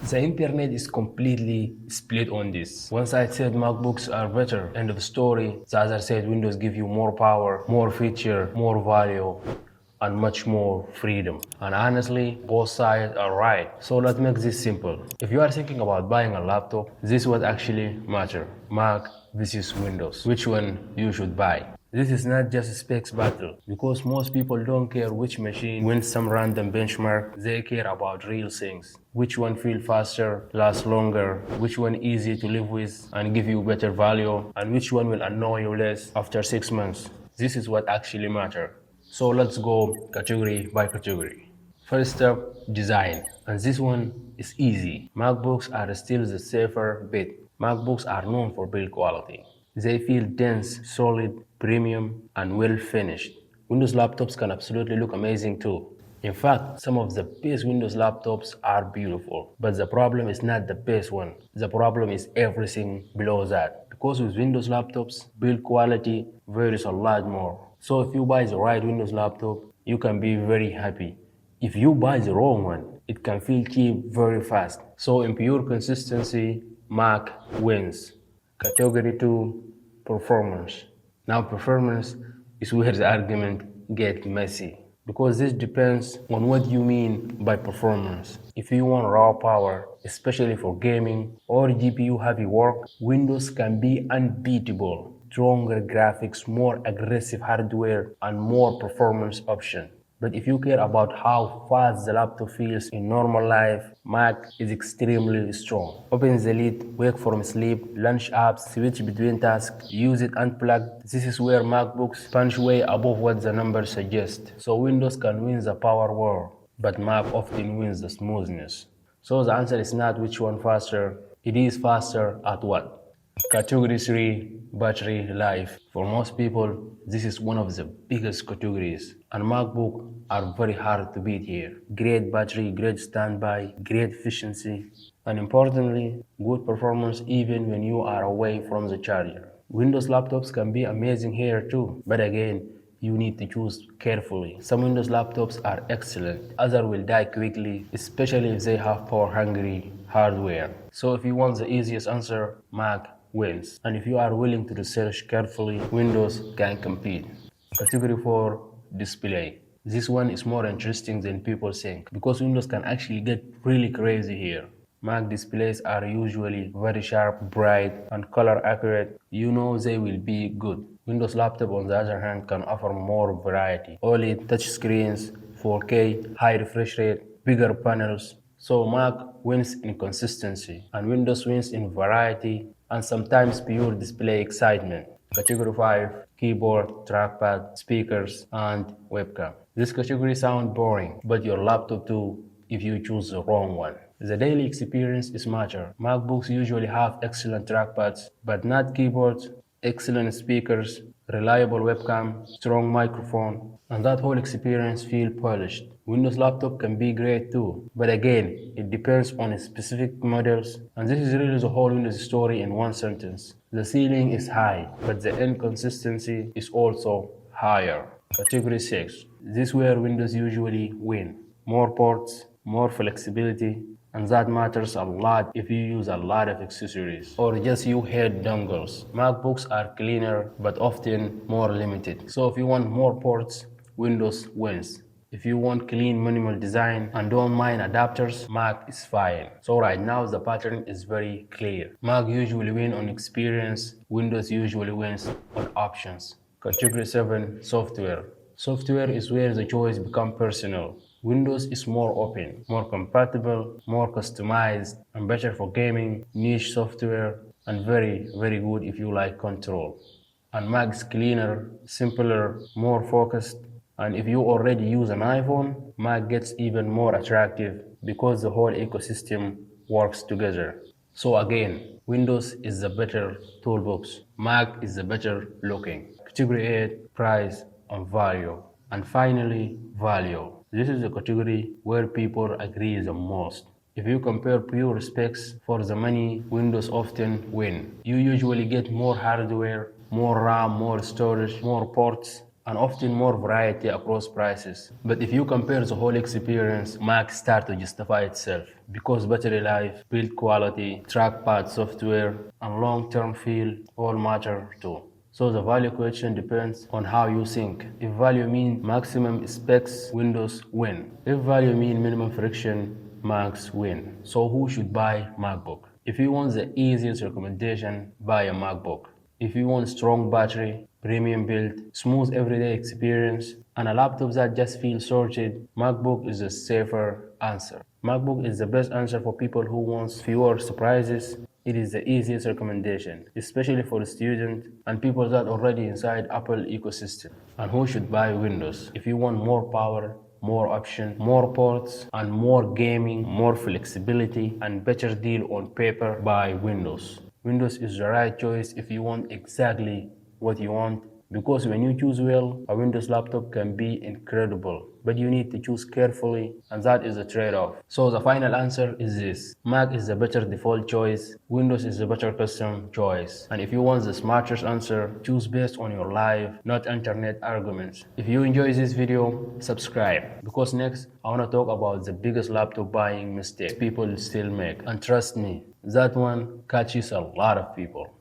The internet is completely split on this. One side said MacBooks are better, end of story. The other said Windows give you more power, more feature, more value, and much more freedom. And honestly, both sides are right. So let's make this simple. If you are thinking about buying a laptop, this is what actually matter. Mac versus Windows. Which one you should buy? This is not just a specs battle, because most people don't care which machine wins some random benchmark, they care about real things. Which one feel faster, last longer, which one easy to live with and give you better value, and which one will annoy you less after 6 months. This is what actually matter. So let's go category by category. First step, design. And this one is easy. MacBooks are still the safer bet. MacBooks are known for build quality. They feel dense, solid, premium, and well finished. Windows laptops can absolutely look amazing too. In fact, some of the best Windows laptops are beautiful. But the problem is not the best one. The problem is everything below that. Because with Windows laptops, build quality varies a lot more. So if you buy the right Windows laptop, you can be very happy. If you buy the wrong one, it can feel cheap very fast. So in pure consistency, Mac wins. Category 2, performance. Now performance is where the argument gets messy, because this depends on what you mean by performance. If you want raw power, especially for gaming or GPU heavy work, Windows can be unbeatable. Stronger graphics, more aggressive hardware, and more performance options. But if you care about how fast the laptop feels in normal life, Mac is extremely strong. Open the lid, wake from sleep, launch apps, switch between tasks, use it unplugged. This is where MacBooks punch way above what the numbers suggest. So Windows can win the power war, but Mac often wins the smoothness. So the answer is not which one faster, it is faster at what? Category 3, battery life. For most people, this is one of the biggest categories, and MacBook are very hard to beat here. Great battery, great standby, great efficiency, and importantly, good performance even when you are away from the charger. Windows laptops can be amazing here too, but again, you need to choose carefully. Some Windows laptops are excellent, others will die quickly, especially if they have power hungry hardware. So if you want the easiest answer, Mac wins. And if you are willing to research carefully, Windows can compete. Category 4, display. This one is more interesting than people think, because Windows can actually get really crazy here. Mac displays are usually very sharp, bright, and color accurate. You know they will be good. Windows laptop on the other hand can offer more variety. OLED touchscreens, 4K, high refresh rate, bigger panels. So Mac wins in consistency, and Windows wins in variety and sometimes pure display excitement. Category 5, keyboard, trackpad, speakers, and webcam. This category sounds boring, but your laptop too if you choose the wrong one. The daily experience is matter. MacBooks usually have excellent trackpads, but not keyboards, excellent speakers, reliable webcam, strong microphone, and that whole experience feel polished. Windows laptop can be great too, but again, it depends on specific models, and this is really the whole Windows story in one sentence. The ceiling is high, but the inconsistency is also higher. Category 6. This is where Windows usually win. More ports, more flexibility, and that matters a lot if you use a lot of accessories or just you head dongles. MacBooks are cleaner but often more limited. So if you want more ports, Windows wins. If you want clean minimal design and don't mind adapters, Mac is fine. So right now the pattern is very clear. Mac usually wins on experience, Windows usually wins on options. Category 7, software. Software is where the choice becomes personal. Windows is more open, more compatible, more customized, and better for gaming, niche software, and very, very good if you like control. And Mac is cleaner, simpler, more focused, and if you already use an iPhone, Mac gets even more attractive because the whole ecosystem works together. So again, Windows is the better toolbox, Mac is the better looking. Category 8, price and value. And finally, value. This is the category where people agree the most. If you compare pure specs for the money, Windows often win. You usually get more hardware, more RAM, more storage, more ports, and often more variety across prices. But if you compare the whole experience, Mac starts to justify itself because battery life, build quality, trackpad software, and long-term feel all matter too. So the value question depends on how you think. If value means maximum specs, Windows win. If value means minimum friction, Macs win. So who should buy MacBook? If you want the easiest recommendation, buy a MacBook. If you want strong battery, premium build, smooth everyday experience, and a laptop that just feels sorted, MacBook is a safer answer. MacBook is the best answer for people who want fewer surprises. It is the easiest recommendation, especially for students and people that are already inside Apple ecosystem. And who should buy Windows? If you want more power, more options, more ports, and more gaming, more flexibility, and better deal on paper, buy Windows. Windows is the right choice if you want exactly what you want, because when you choose well, a Windows laptop can be incredible, but you need to choose carefully, and that is a trade-off. So the final answer is this: Mac is the better default choice, Windows is the better custom choice. And if you want the smartest answer, choose based on your life, not internet arguments. If you enjoy this video, subscribe, because next I want to talk about the biggest laptop buying mistake people still make. And trust me, that one catches a lot of people.